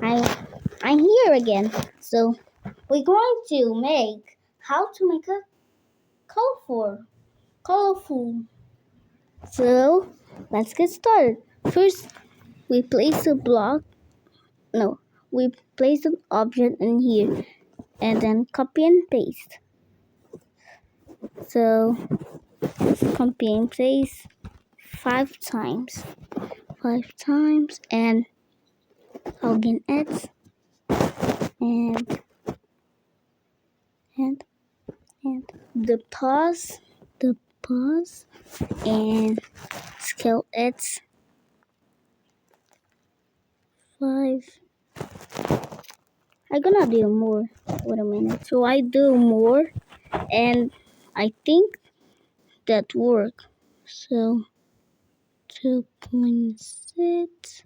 I'm here again. So we're going to make how to make a colorful. So let's get started. First, we place a block. No, we place an object in here, and then copy and paste. So copy and paste 5 times, and login ads and the pause and scale it 5. I'm gonna do more. Wait a minute. So I do more, and I think that work. So 2.6.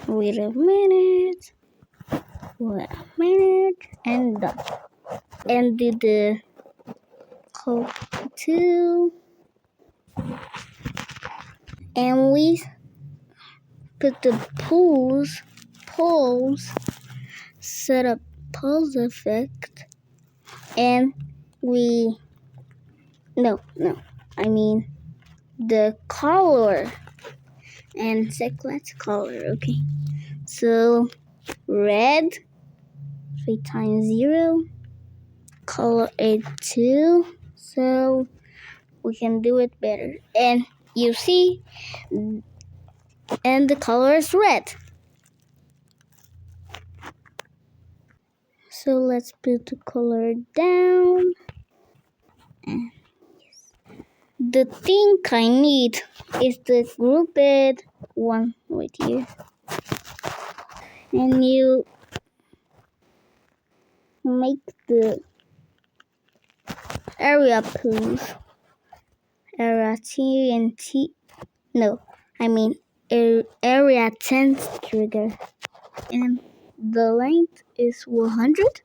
Wait a minute, and done. And do the code 2, and we put the poles, set up pulse effect, and I mean the color, and select color. Okay, so red 3 times 0, color it 2, so we can do it better. And you see, and the color is red. So let's put the color down. And yes. The thing I need is the grouped one right here. And you make the area pools. Area T and T. No, I mean area 10 trigger. And the length is 100.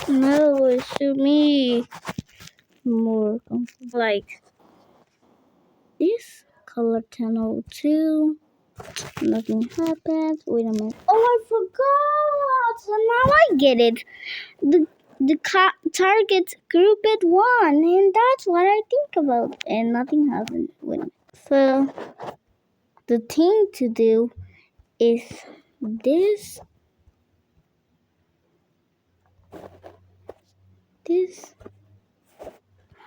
No, it should be more like this. Color channel 2. Nothing happened. Wait a minute. Oh, I forgot. So now I get it. The target grouped 1, and that's what I think about. And nothing happened. Wait a minute. So the thing to do is this.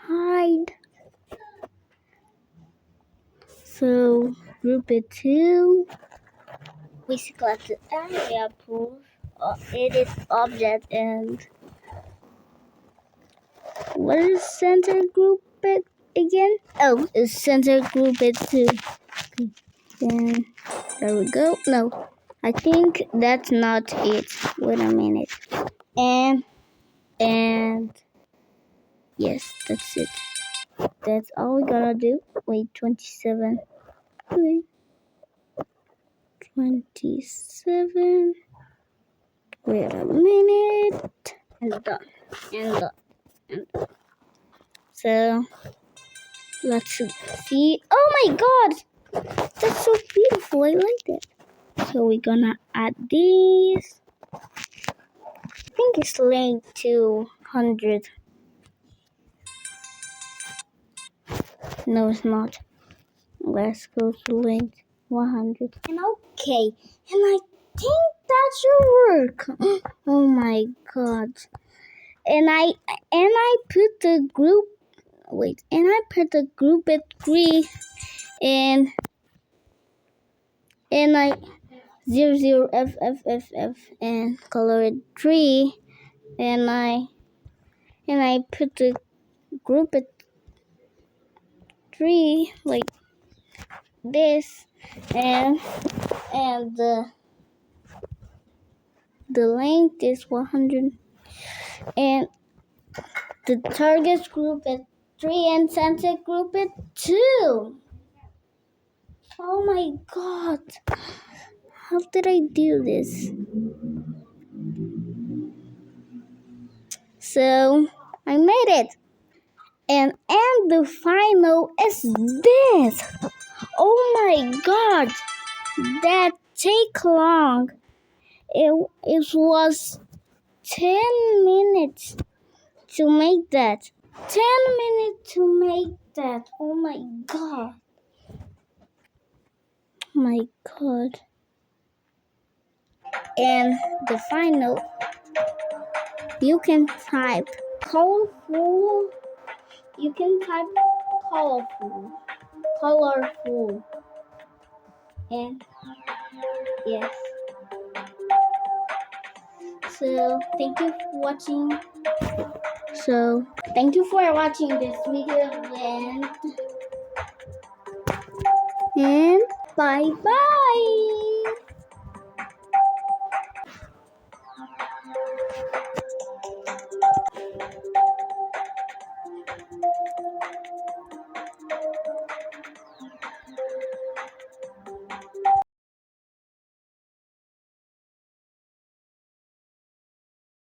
Hide. So group it 2. We select the area pool, edit object, and what is center group it again? Oh, it's center group it 2. Okay. Then there we go. No, I think that's not it. Wait a minute. And yes, that's it. That's all we gotta do. Wait, 27. Wait. 27. Wait a minute. And done. So let's see. Oh my god! That's so beautiful. I like that. So we're gonna add these. I think it's length 200. No, it's not. Let's go to length 100. And okay. And I think that should work. Oh my god. And I put the group. Wait. And I put the group at 3. And I 00FFFF and color it 3. And I put the group at 3 like this, and the length is 100, and the target group at 3 and center group at 2. Oh my god, how did I do this? So I made it, and the final is this. Oh my god, take long. It was 10 minutes to make that. 10 minutes to make that. Oh my god. My god. And the final, you can type colorful. You can type colorful. And yes. So thank you for watching. Thank you for watching this video and bye bye.